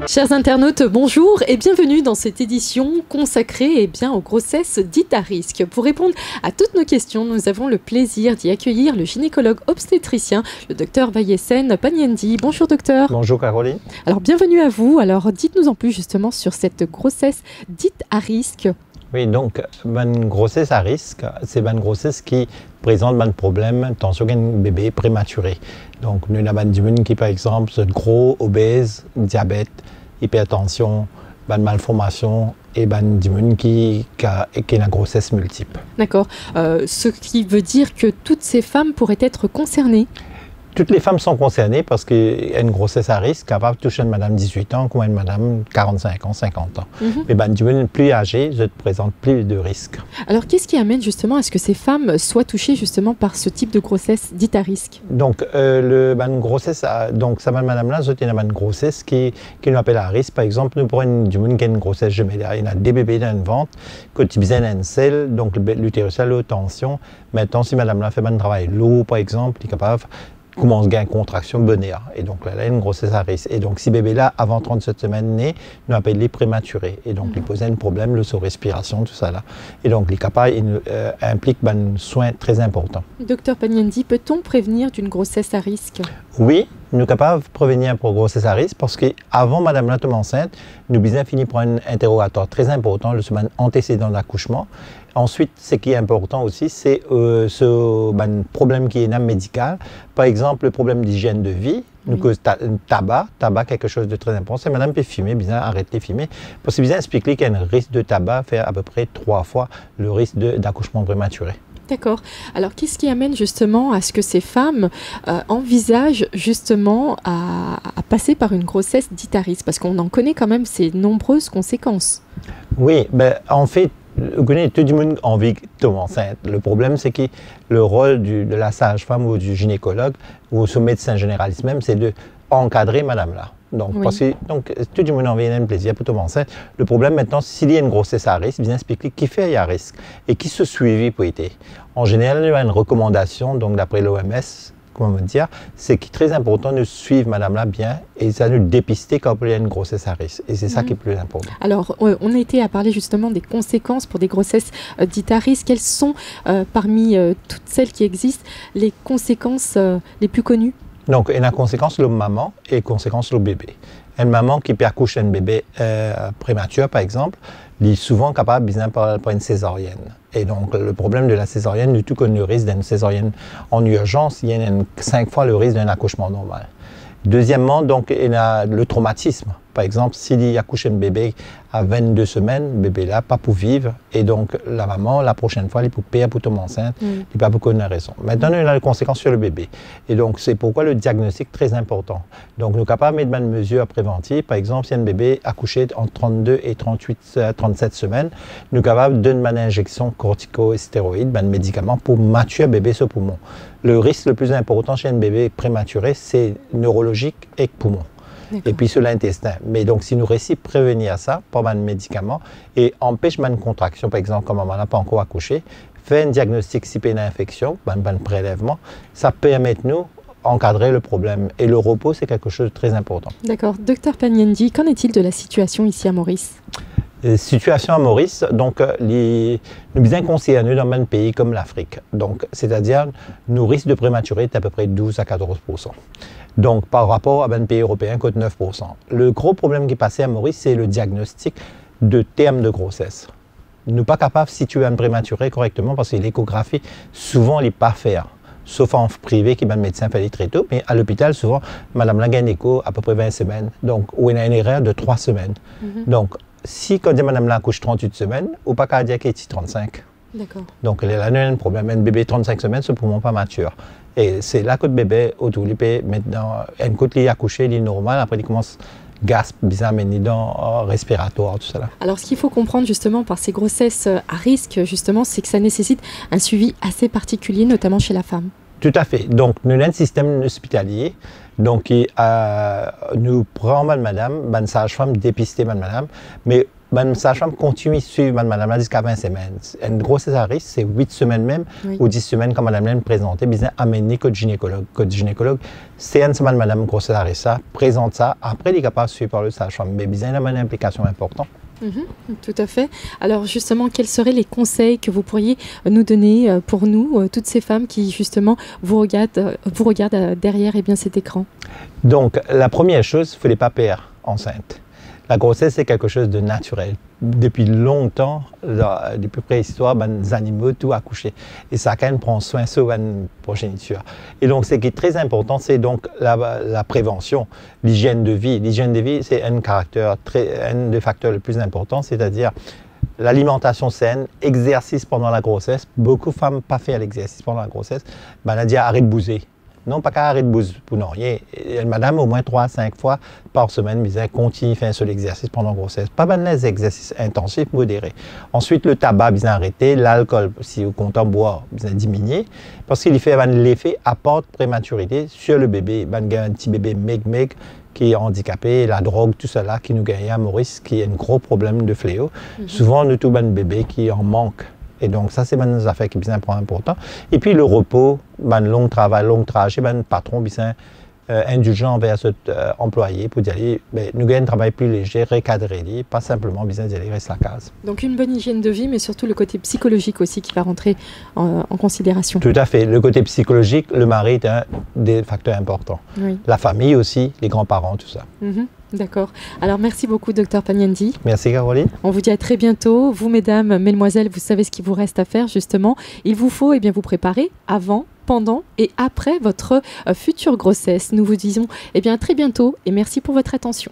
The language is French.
Chers internautes, bonjour et bienvenue dans cette édition consacrée aux grossesses dites à risque. Pour répondre à toutes nos questions, nous avons le plaisir d'y accueillir le gynécologue obstétricien, le docteur Vayessen Panyendi. Bonjour docteur. Bonjour Caroline. Alors bienvenue à vous. Alors dites-nous en plus justement sur cette grossesse dite à risque. Oui, donc une grossesse à risque, c'est une grossesse qui présente un problème tant sur un bébé prématuré. Donc nous avons des gens qui par exemple sont gros, obèses, diabète, hypertension, malformation et des gens qui ont une grossesse multiple. D'accord. Ce qui veut dire que toutes ces femmes pourraient être concernées. Toutes les femmes sont concernées parce qu'il y a une grossesse à risque capable de toucher une madame 18 ans comme une madame 45 ans, 50 ans. Mais les plus âgées présentent plus de risques. Alors qu'est-ce qui amène justement à ce que ces femmes soient touchées justement par ce type de grossesse dite à risque? Donc une grossesse, donc ça madame-là, c'est une grossesse qui nous appelle à risque. Par exemple, nous prenons du monde qui a une grossesse gemellaire, il y a des bébés dans le ventre, quand ils ont une selle, donc l'utérus a haute tension. Maintenant, si madame-là fait un travail lourd, par exemple, il est capable commence à gagner contraction bonnéa. Et donc là, elle a une grossesse à risque. Et donc, si bébé-là, avant 37 semaines né, nous appelle les prématurés. Et donc, il posait un problème, le respiration, tout ça là. Et donc, les capables impliquent un soin très important. Docteur Panyendi, peut-on prévenir d'une grossesse à risque? Oui, nous sommes capables de prévenir pour grossesse à risque parce qu'avant madame la tombe enceinte, nous avons fini par un interrogatoire très important, le semaine antécédent de l'accouchement. Ensuite, ce qui est important aussi, c'est ce problème qui est médical. Par exemple, le problème d'hygiène de vie, nous cause tabac, quelque chose de très important. C'est madame peut fumer, bien arrêter de fumer. Parce que bien expliquer qu'il y a un risque de tabac fait à peu près 3 fois le risque d'accouchement prématuré. D'accord. Alors, qu'est-ce qui amène justement à ce que ces femmes envisagent justement à passer par une grossesse dite à risque? Parce qu'on en connaît quand même ces nombreuses conséquences. Oui, en fait, vous connaissez, tout le monde a envie de tomber enceinte. Le problème, c'est que le rôle de la sage-femme ou du gynécologue ou du médecin généraliste même, c'est d'encadrer madame-là. Donc, donc, tout le monde a envie d'un plaisir pour tomber enceinte. Le problème maintenant, s'il y a une grossesse à risque, bien expliquer qui fait à risque et qui se suit pour être. En général, il y a une recommandation, donc d'après l'OMS, comment dire, c'est très important de suivre madame-là bien et ça nous dépister quand il y a une grossesse à risque. Et c'est ça qui est plus important. Alors, on a été à parler justement des conséquences pour des grossesses dites à risque. Quelles sont, parmi toutes celles qui existent, les conséquences les plus connues? Donc, il y a une conséquence sur la maman et une conséquence sur le bébé. Une maman qui peut accoucher un bébé prématuré, par exemple, est souvent capable de par une césarienne. Et donc, le problème de la césarienne, du tout que le risque d'une césarienne en urgence, il y a 5 fois le risque d'un accouchement normal. Deuxièmement, donc, il y a le traumatisme. Par exemple, s'il accouche un bébé à 22 semaines, le bébé là pas pour vivre, et donc la maman, la prochaine fois, il peut payer pour tomber enceinte, il n'a pas beaucoup de raison. Maintenant, il y a les conséquences sur le bébé. Et donc, c'est pourquoi le diagnostic est très important. Donc, nous sommes capables de mettre une mesure préventive. Par exemple, si un bébé accouché entre 32 et 37 semaines, nous sommes capables de donner une injection corticostéroïde, un médicament pour maturer le bébé sur poumon. Le risque le plus important chez un bébé prématuré, c'est neurologique et poumon. Et puis sur l'intestin. Mais donc, si nous réussissons à prévenir ça par un médicament et empêche une contraction, par exemple, comme maman n'a pas encore accouché, fait un diagnostic si une infection, un prélèvement, ça permet de nous encadrer le problème. Et le repos, c'est quelque chose de très important. D'accord. Docteur Panyendi, qu'en est-il de la situation ici à Maurice? Situation à Maurice, donc nous sommes concernés dans un pays comme l'Afrique. Donc, c'est-à-dire, nos risques de prématurité est à peu près 12 à 14%. Donc, par rapport à un pays européen, coûte 9%. Le gros problème qui est passé à Maurice, c'est le diagnostic de terme de grossesse. Nous ne sommes pas capables de situer un prématuré correctement parce que l'échographie, souvent, elle n'est pas faite. Sauf en privé, qui est un médecin fait très tôt, mais à l'hôpital, souvent, madame la gagne écho à peu près 20 semaines. Donc, où il y a une erreur de 3 semaines. Donc, si quand madame la accouche 38 semaines, ou pas cardiaque est 35. D'accord. Donc, il y a un problème. Un bébé 35 semaines, ce poumon pas mature. Et c'est là que le bébé, autour, il peut maintenant, un coup, il est accouché, il est normal, après, il commence gasp, bizarre, mais dans respiratoire, tout ça. Alors, ce qu'il faut comprendre justement par ces grossesses à risque, justement, c'est que ça nécessite un suivi assez particulier, notamment chez la femme. Tout à fait. Donc, nous avons un système hospitalier. Donc, nous prenons madame, sage-femme, dépister madame, mais Ben, sage-femme continue de suivre madame jusqu'à 20 semaines. Une grossesse à risque, c'est 8 semaines même, Oui. ou 10 semaines, comme madame l'a présenté, bien amener que gynécologue. Que gynécologue, c'est une semaine madame grossesse à risque, ça, présente ça, après il est capable de suivre par le sage-femme. Mais bien, il y a une implication importante. Tout à fait. Alors justement, quels seraient les conseils que vous pourriez nous donner pour nous, toutes ces femmes qui justement vous regardent derrière cet écran? Donc, la première chose, il ne faut pas perdre enceinte. La grossesse, c'est quelque chose de naturel. Depuis longtemps, depuis préhistoire, les animaux, tout accouché. Et ça, quand même, prend soin de la progéniture. Et donc, ce qui est très important, c'est donc la prévention, l'hygiène de vie. L'hygiène de vie, c'est un des facteurs les plus importants, c'est-à-dire l'alimentation saine, exercice pendant la grossesse. Beaucoup de femmes n'ont pas fait l'exercice pendant la grossesse. Ben, on a dit arrête de bouger. Non, pas qu'à arrêter de bouger pour non rien. Madame, au moins 3 à 5 fois par semaine, disait continue à faire un seul exercice pendant la grossesse. Pas mal les exercices intensifs, modérés. Ensuite, le tabac, bien arrêté. L'alcool, si vous comptez boire, bien diminuer. Parce qu'il fait l'effet apporte prématurité sur le bébé. Ben, un petit bébé meg qui est handicapé, la drogue, tout cela qui nous gagne à Maurice, qui est un gros problème de fléau. Souvent, nous tous un bébé qui en manque. Et donc, ça, c'est une affaire qui est bien important. Et puis, le repos, long travail, long trajet, patron, bien indulgent envers cet employé pour dire, nous gagnons un travail plus léger, recadré, pas simplement bien dire, reste la case. Donc, une bonne hygiène de vie, mais surtout le côté psychologique aussi qui va rentrer en considération. Tout à fait. Le côté psychologique, le mari est un des facteurs importants. Oui. La famille aussi, les grands-parents, tout ça. D'accord. Alors, merci beaucoup, Dr Pagnandi. Merci, Caroline. On vous dit à très bientôt. Vous, mesdames, mesdemoiselles, vous savez ce qu'il vous reste à faire, justement. Il vous faut vous préparer avant, pendant et après votre future grossesse. Nous vous disons à très bientôt et merci pour votre attention.